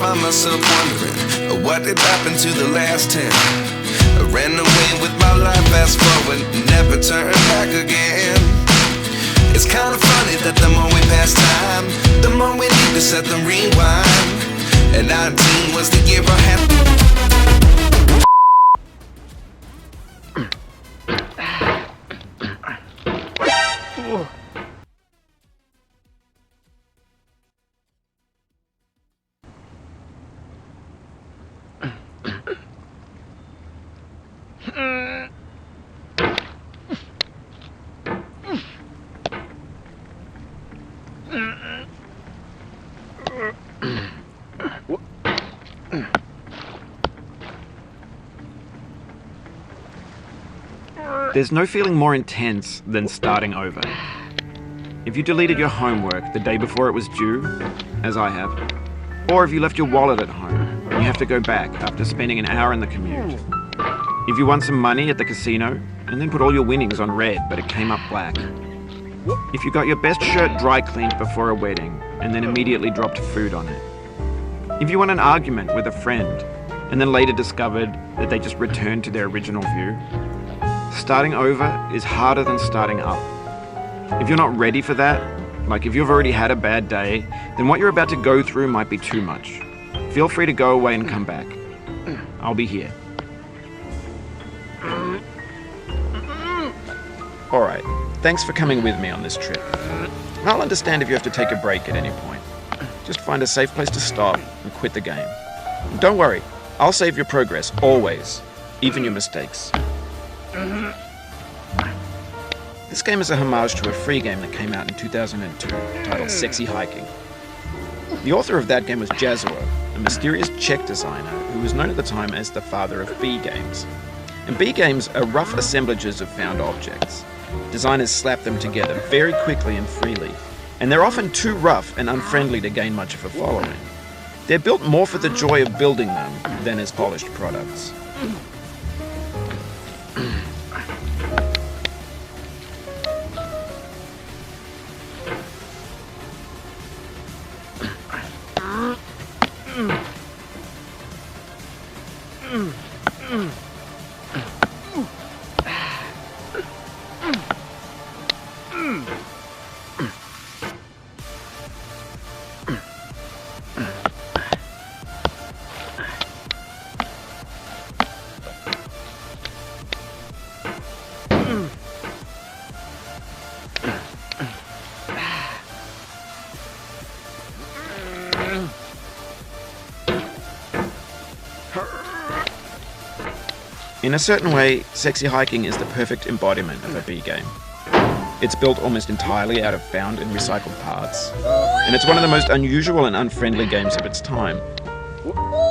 find myself wondering, what did happen to the last 10? I ran away with my life, fast forward, never turn back again. It's kind of funny that the more we pass time, the more we need to set them rewind. And 19 was the year I had. There's no feeling more intense than starting over. If you deleted your homework the day before it was due, as I have, or if you left your wallet at home and you have to go back after spending an hour in the commute. If you won some money at the casino and then put all your winnings on red but it came up black. If you got your best shirt dry cleaned before a wedding and then immediately dropped food on it. If you won an argument with a friend and then later discovered that they just returned to their original view. Starting over is harder than starting up. If you're not ready for that, like if you've already had a bad day, then what you're about to go through might be too much. Feel free to go away and come back. I'll be here. Alright, thanks for coming with me on this trip. I'll understand if you have to take a break at any point. Just find a safe place to stop and quit the game. Don't worry, I'll save your progress, always, even your mistakes. This game is a homage to a free game that came out in 2002, titled Sexy Hiking. The author of that game was Jazzero, a mysterious Czech designer who was known at the time as the father of B games. And B games are rough assemblages of found objects. Designers slap them together very quickly and freely, and they're often too rough and unfriendly to gain much of a following. They're built more for the joy of building them than as polished products. In a certain way, Sexy Hiking is the perfect embodiment of a B game. It's built almost entirely out of found and recycled parts, and it's one of the most unusual and unfriendly games of its time.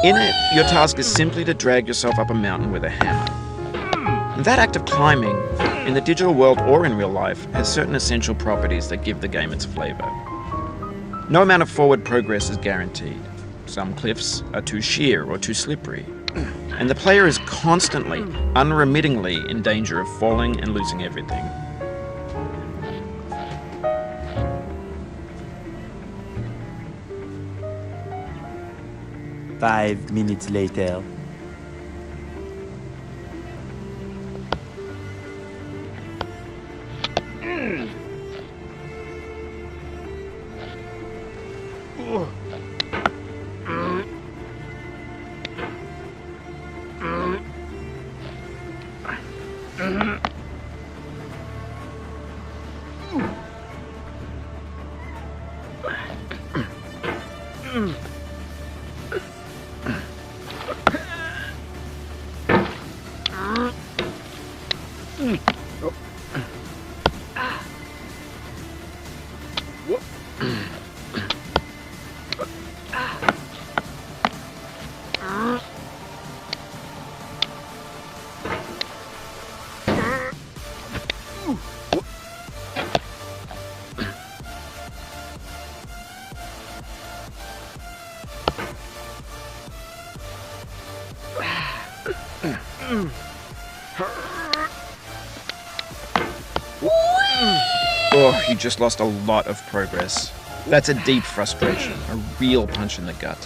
In it, your task is simply to drag yourself up a mountain with a hammer. And that act of climbing, in the digital world or in real life, has certain essential properties that give the game its flavor. No amount of forward progress is guaranteed. Some cliffs are too sheer or too slippery. And the player is constantly, unremittingly in danger of falling and losing everything. Five minutes later. Oh, you just lost a lot of progress. That's a deep frustration, a real punch in the gut.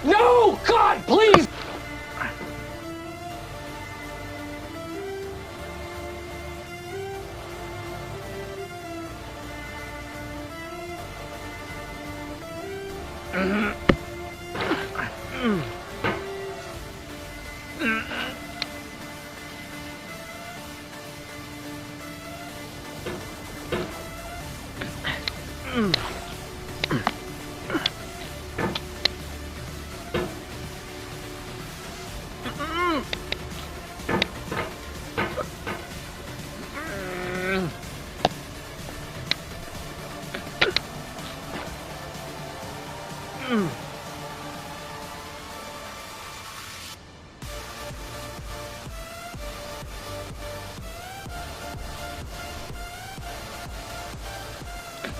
No! God, please!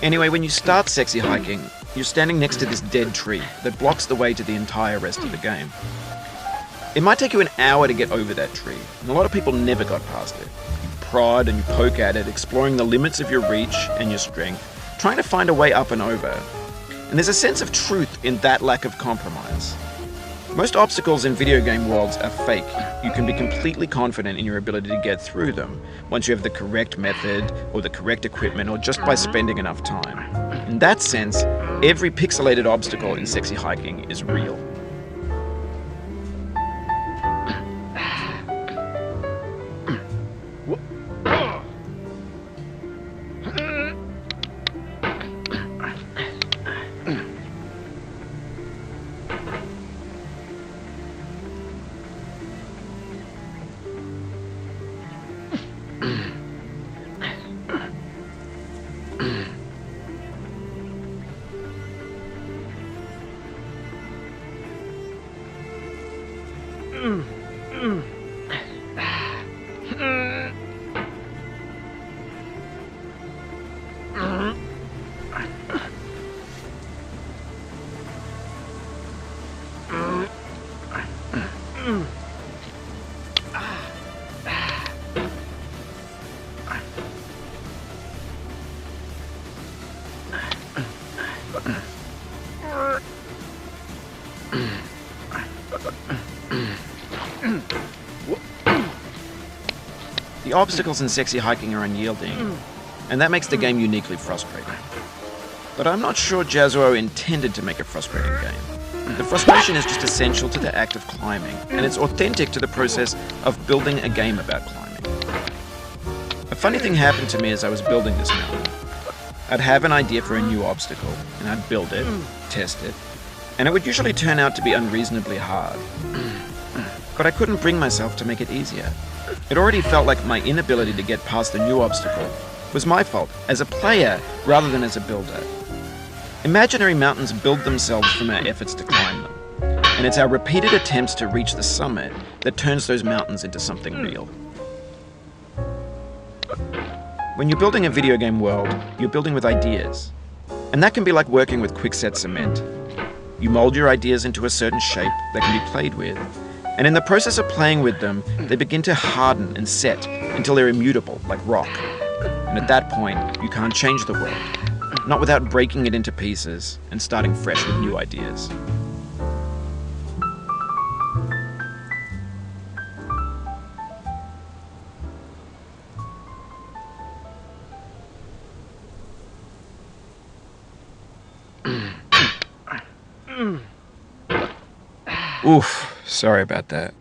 Anyway, when you start sexy hiking, you're standing next to this dead tree that blocks the way to the entire rest of the game. It might take you an hour to get over that tree, and a lot of people never got past it. You prod and you poke at it, exploring the limits of your reach and your strength, trying to find a way up and over. And there's a sense of truth in that lack of compromise. Most obstacles in video game worlds are fake. You can be completely confident in your ability to get through them once you have the correct method or the correct equipment or just by spending enough time. In that sense, every pixelated obstacle in sexy hiking is real. The obstacles in sexy hiking are unyielding, and that makes the game uniquely frustrating. But I'm not sure Jazuo intended to make a frustrating game. The frustration is just essential to the act of climbing, and it's authentic to the process of building a game about climbing. A funny thing happened to me as I was building this mountain. I'd have an idea for a new obstacle, and I'd build it, test it, and it would usually turn out to be unreasonably hard. But I couldn't bring myself to make it easier. It already felt like my inability to get past the new obstacle was my fault as a player rather than as a builder. Imaginary mountains build themselves from our efforts to climb them. And it's our repeated attempts to reach the summit that turns those mountains into something real. When you're building a video game world, you're building with ideas. And that can be like working with quickset cement. You mold your ideas into a certain shape that can be played with. And in the process of playing with them, they begin to harden and set until they're immutable, like rock. And at that point, you can't change the world. Not without breaking it into pieces and starting fresh with new ideas. Oof, sorry about that.